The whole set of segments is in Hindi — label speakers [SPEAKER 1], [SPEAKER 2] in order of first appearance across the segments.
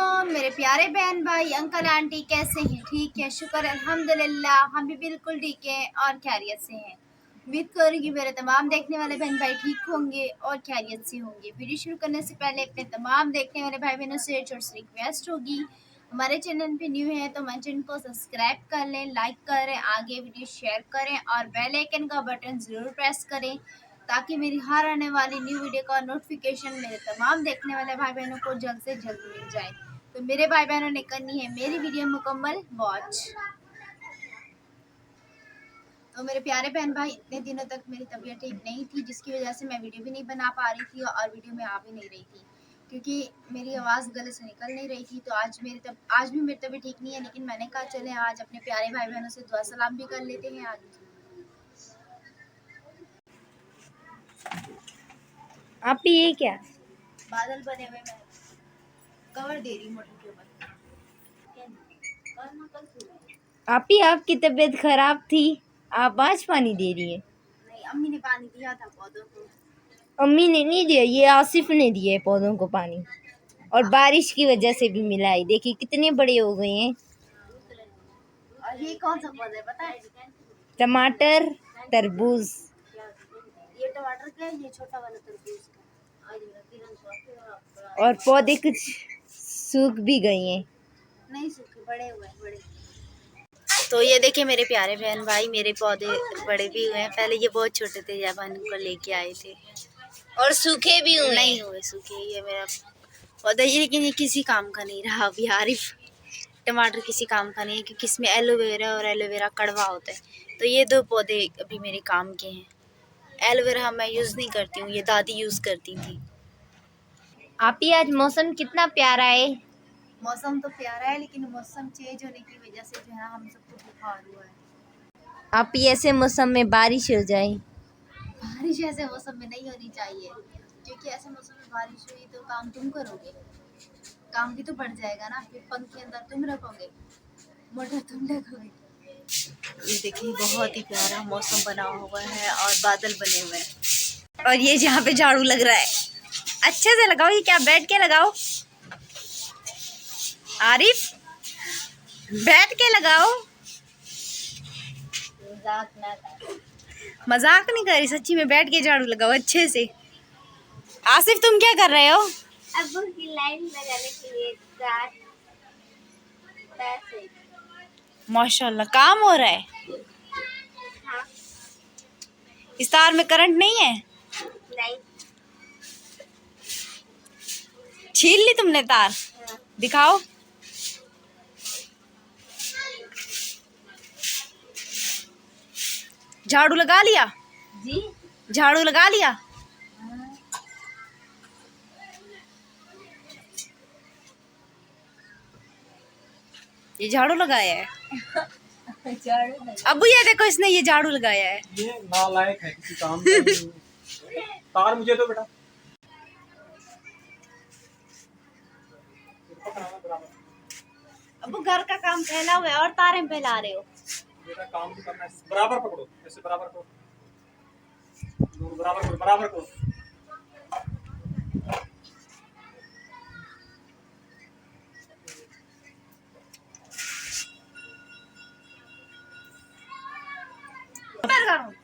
[SPEAKER 1] वालेकुम मेरे प्यारे बहन भाई अंकल आंटी, कैसे हैं? ठीक है, शुक्र अल्हम्दुलिल्लाह, हम भी बिल्कुल ठीक हैं और खैरियत से हैं। उम्मीद करूँगी मेरे तमाम देखने वाले बहन भाई ठीक होंगे और खैरियत से होंगे। वीडियो शुरू करने से पहले अपने तमाम देखने वाले भाई बहनों से छोटी सी रिक्वेस्ट होगी, हमारे चैनल पे न्यू है तो हमारे चैनल को सब्सक्राइब कर लें, लाइक करें, आगे वीडियो शेयर करें और बेल आइकन का बटन ज़रूर प्रेस करें ताकि मेरी हर आने वाली न्यू वीडियो का नोटिफिकेशन मेरे तमाम देखने वाले भाई बहनों को जल्द से जल्द मिल जाए। तो मेरे भाई बहनों ने करनी है मेरी वीडियो मुकम्मल वॉच। तो मेरे प्यारे बहन भाई, इतने दिनों तक मेरी तबीयत ठीक नहीं थी, जिसकी वजह से मैं वीडियो भी नहीं बना पा रही थी और वीडियो में आ भी नहीं रही थी क्योंकि मेरी आवाज़ गले से निकल नहीं रही थी। तो आज भी मेरी तबीयत ठीक नहीं है, लेकिन मैंने कहा चले आज अपने प्यारे भाई बहनों से दुआ सलाम भी कर लेते हैं। आज
[SPEAKER 2] आप ये क्या
[SPEAKER 1] बादल बने हुए, मैं कवर दे रही मोटर के ऊपर।
[SPEAKER 2] आप ही आपकी तबीयत खराब थी, आप आज पानी दे रही है?
[SPEAKER 1] नहीं, अम्मी ने पानी दिया था पौधों को।
[SPEAKER 2] अम्मी ने नहीं दिया, ये आसिफ ने दिया है पौधों को पानी, और बारिश की वजह से भी मिला है। देखिए कितने बड़े हो गए हैं।
[SPEAKER 1] और ये कौन सा पौधा है पता है?
[SPEAKER 2] टमाटर, तरबूज।
[SPEAKER 1] ये टमाटर का है, ये छोटा वाला तरबूज का।
[SPEAKER 2] और पौधे कुछ सूख भी गए हैं।
[SPEAKER 1] नहीं सूखे, बड़े हुए हैं बड़े। तो ये देखिए मेरे प्यारे बहन भाई, मेरे पौधे बड़े भी हुए हैं। पहले ये बहुत छोटे थे जब हम इनको लेके आए थे,
[SPEAKER 2] और सूखे भी हुए
[SPEAKER 1] नहीं हुए सूखे। ये मेरा पौधा ये, लेकिन ये किसी काम का नहीं रहा अभी। आरिफ, टमाटर किसी काम का नहीं है क्योंकि इसमें एलोवेरा और एलोवेरा कड़वा होता है। तो ये दो पौधे अभी मेरे काम के हैं। एलोवेरा मैं यूज़ नहीं करती हूँ, ये दादी यूज़ करती थी।
[SPEAKER 2] आप ही आज मौसम कितना प्यारा है।
[SPEAKER 1] मौसम तो प्यारा है, लेकिन मौसम चेंज होने की वजह से जो है हम सबको बुखार हुआ है।
[SPEAKER 2] आप ही ऐसे मौसम में बारिश हो जाए।
[SPEAKER 1] बारिश ऐसे मौसम में नहीं होनी चाहिए, क्योंकि ऐसे मौसम में बारिश हुई तो काम तुम करोगे, काम भी तो बढ़ जाएगा ना। फिर पंख के अंदर तुम रखोगे, मोटर तुम लगोगे। ये देखिए बहुत ही प्यारा मौसम बना हुआ है और बादल बने हुए हैं। और ये जहाँ पे झाड़ू लग रहा है, अच्छे से लगाओ। ये क्या बैठ के लगाओ आरिफ, बैठ के लगाओ। मजाक नहीं कर रही, सच्ची में बैठ के झाड़ू लगाओ अच्छे से। आसिफ तुम क्या कर रहे हो?
[SPEAKER 2] अब्बू की लाइन लगाने के लिए पैसे।
[SPEAKER 1] माशाल्लाह काम हो रहा है।
[SPEAKER 2] हाँ।
[SPEAKER 1] इस तार में करंट नहीं है?
[SPEAKER 2] नहीं।
[SPEAKER 1] छील ली तुमने तार?
[SPEAKER 2] हाँ।
[SPEAKER 1] दिखाओ। झाड़ू लगा लिया
[SPEAKER 2] जी,
[SPEAKER 1] झाड़ू लगा लिया। ये झाड़ू लगाया है। अबू ये देखो, इसने ये झाड़ू लगाया है।
[SPEAKER 3] ये नालायक है, किसी काम का नहीं है। तार मुझे दो बेटा।
[SPEAKER 1] अबू घर का काम फैला हुआ है और तारें फैला रहे हो।
[SPEAKER 3] बेटा काम भी करना है, बराबर पकड़ो, ऐसे बराबर करो, बराबर करो, बराबर करो।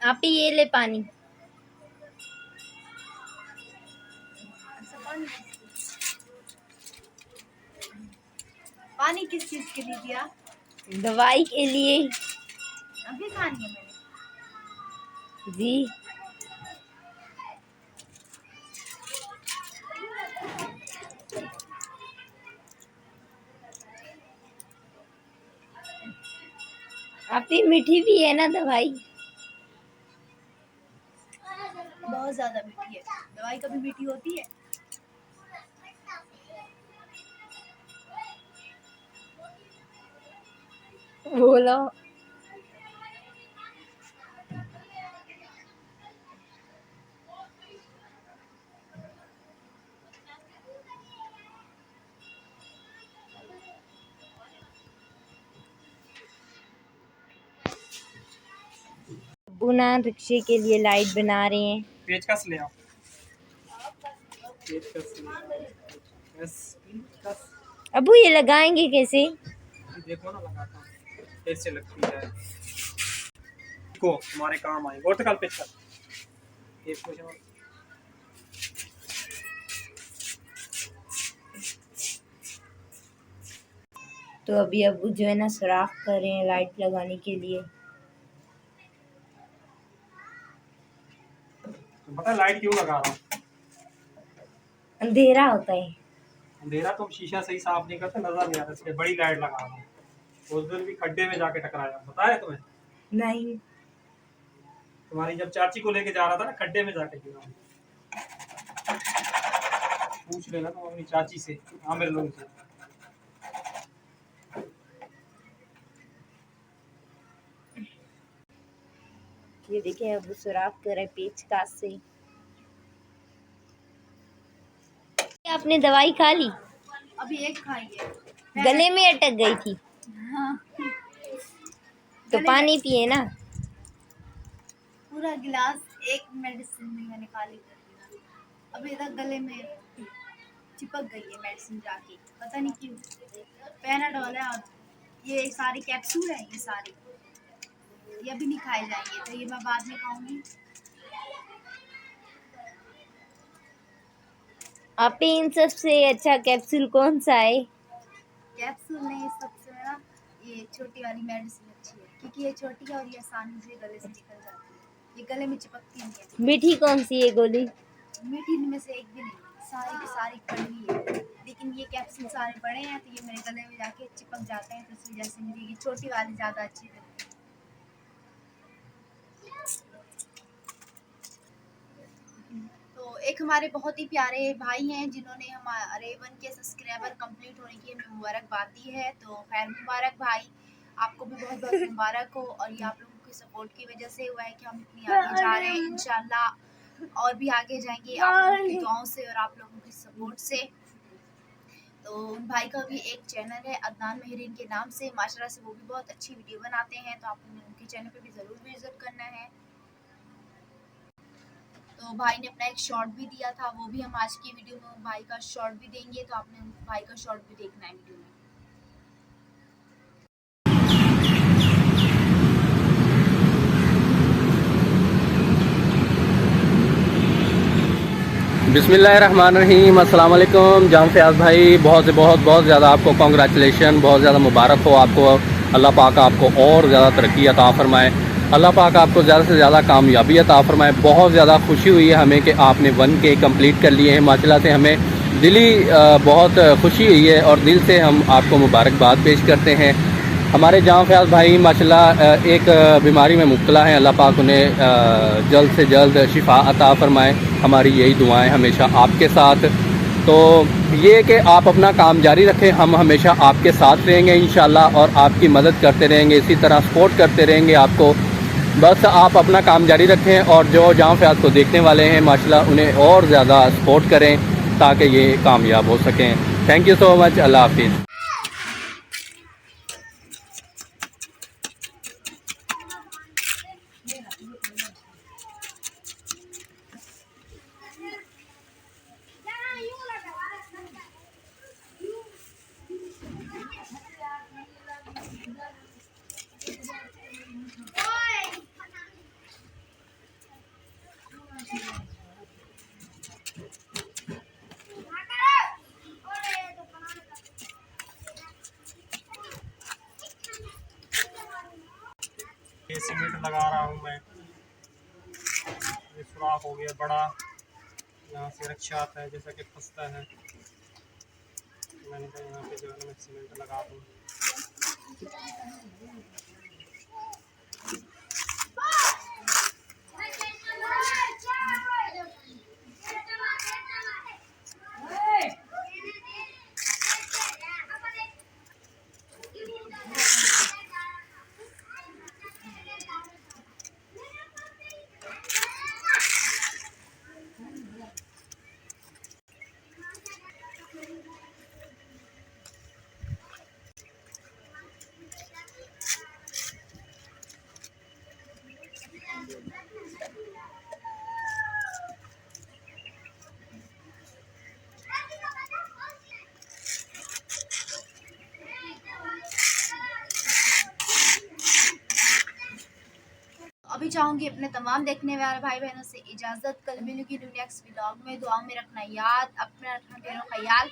[SPEAKER 2] आप ही ये ले पानी।
[SPEAKER 1] पानी किस चीज के लिए दिया?
[SPEAKER 2] दवाई के लिए।
[SPEAKER 1] अभी खानी है मैंने।
[SPEAKER 2] जी, आप ही मीठी भी है ना दवाई।
[SPEAKER 1] बहुत ज्यादा मीठी है दवाई, कभी मीठी होती है?
[SPEAKER 2] बोलो। बुना रिक्शे के लिए लाइट बना रहे हैं।
[SPEAKER 3] पेचकस ले आओ, पेचकस ले आओ। पेचकस।
[SPEAKER 2] अबू ये लगाएंगे कैसे?
[SPEAKER 3] अभी देखो ना, लगाता हूँ कैसे लगती है। को हमारे काम आए वर्टिकल पिक्चर एक कुछ और।
[SPEAKER 2] तो अभी अबू जो है ना सुराख कर रहे हैं लाइट लगाने के लिए।
[SPEAKER 3] तो पता है लाइट क्यों लगा रहा हूँ?
[SPEAKER 2] अंधेरा होता है।
[SPEAKER 3] अंधेरा तो शीशा सही साफ नहीं करते, नजर नहीं आता, इसलिए बड़ी लाइट लगा रहा हूँ। उस दिन भी खड्डे में जाके टकराया, बताया तुम्हें?
[SPEAKER 2] नहीं।
[SPEAKER 3] तुम्हारी जब चाची को लेके जा रहा था ना, खड्डे में जाके गिरा हूँ। पूछ लेना तुम अपनी चाची से, आमिर लोगों से।
[SPEAKER 2] ये देखिए अबू सुराख कर रहे हैं पेचकस से। आपने दवाई खा ली?
[SPEAKER 1] अभी एक खाई है।
[SPEAKER 2] गले में अटक गई थी
[SPEAKER 1] हाँ,
[SPEAKER 2] तो
[SPEAKER 1] गले
[SPEAKER 2] पानी
[SPEAKER 1] में
[SPEAKER 2] पिए ना।
[SPEAKER 1] पूरा गिलास एक मेडिसिन में मैंने खाली कर दिया। अभी तक गले में चिपक गई है मेडिसिन जाके, पता नहीं क्यों। पैनाडोल है और ये सारी कैप्सूल है, ये सारी ये अभी नहीं खाए जाएंगे, तो ये मैं बाद में खाऊंगी।
[SPEAKER 2] आप पे इन सबसे अच्छा कैप्सूल कौन सा है?
[SPEAKER 1] कैप्सूल नहीं, सबसे ना ये छोटी वाली मेडिसिन अच्छी है, क्योंकि ये छोटी है और ये आसानी से गले से निकल जाती है, ये गले में चिपकती नहीं है।
[SPEAKER 2] मीठी कौन सी है गोली?
[SPEAKER 1] मीठी में से एक भी नहीं, सारी की सारी कड़वी है, लेकिन ये कैप्सूल सारे बड़े हैं तो ये मेरे गले में जाके चिपक जाते हैं, तो इस वजह से मुझे ये छोटी वाली ज़्यादा अच्छी लगती है। तो एक हमारे बहुत ही प्यारे भाई हैं जिन्होंने हमारे 1K सब्सक्राइबर कंप्लीट होने की हमें मुबारकबाद दी है, तो खैर मुबारक भाई, आपको भी बहुत बहुत मुबारक हो। और ये आप लोगों की सपोर्ट की वजह से हुआ है कि हम इतनी आगे जा रहे हैं, इंशाल्लाह और भी आगे जाएंगे आप लोगों की दुआओं से और आप लोगों की सपोर्ट से। तो उन भाई का भी एक चैनल है अदनान मेहरीन के नाम से, माशाल्लाह से वो भी बहुत अच्छी वीडियो बनाते हैं, तो आपने उनके चैनल पे भी ज़रूर विजिट करना है। तो भाई ने अपना एक शॉर्ट भी दिया था, वो भी हम आज की वीडियो में भाई का शॉर्ट भी देंगे, तो आपने भाई का शॉर्ट भी देखना है वीडियो में।
[SPEAKER 3] बिस्मिल्लाहिर्रहमानिर्रहीम, अस्सलाम वालेकुम। जाम फयाज भाई, बहुत ज़्यादा आपको कॉन्ग्रेचुलेशन, बहुत ज़्यादा मुबारक हो आपको। अल्लाह पाक आपको और ज़्यादा तरक्की अता फरमाए, अल्लाह पाक आपको ज़्यादा से ज़्यादा कामयाबी अता फरमाए। बहुत ज़्यादा खुशी हुई है हमें कि आपने 1K कंप्लीट कर लिए हैं, माशाल्लाह से हमें दिली बहुत खुशी हुई है और दिल से हम आपको मुबारकबाद पेश करते हैं। हमारे जाम फयाज भाई माशाल्लाह एक बीमारी में मुब्तला हैं, अल्लाह पाक उन्हें जल्द से जल्द शिफा अता फरमाए। हमारी यही दुआएं हमेशा आपके साथ। तो ये कि आप अपना काम जारी रखें, हम हमेशा आपके साथ रहेंगे इंशाल्लाह और आपकी मदद करते रहेंगे, इसी तरह सपोर्ट करते रहेंगे आपको। बस आप अपना काम जारी रखें और जो जाम फयाज को देखने वाले हैं माशाल्लाह उन्हें और ज़्यादा सपोर्ट करें ताकि ये कामयाब हो सकें। थैंक यू सो मच, अल्लाह हाफिज़। ये सीमेंट लगा रहा हूँ मैं, ये सुराख हो गया बड़ा, यहाँ से रक्षा आता है जैसा कि फंसता है, मैंने कहा यहाँ पे जो है ना मैं सीमेंट लगा दूँ।
[SPEAKER 1] चाहूँगी अपने तमाम देखने वाले भाई बहनों से इजाज़त। कल मिलूंगी नेक्स्ट व्लॉग में। दुआओं में रखना याद, अपना रखना का ख्याल।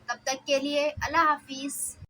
[SPEAKER 1] तब तक के लिए अल्लाह हाफिज़।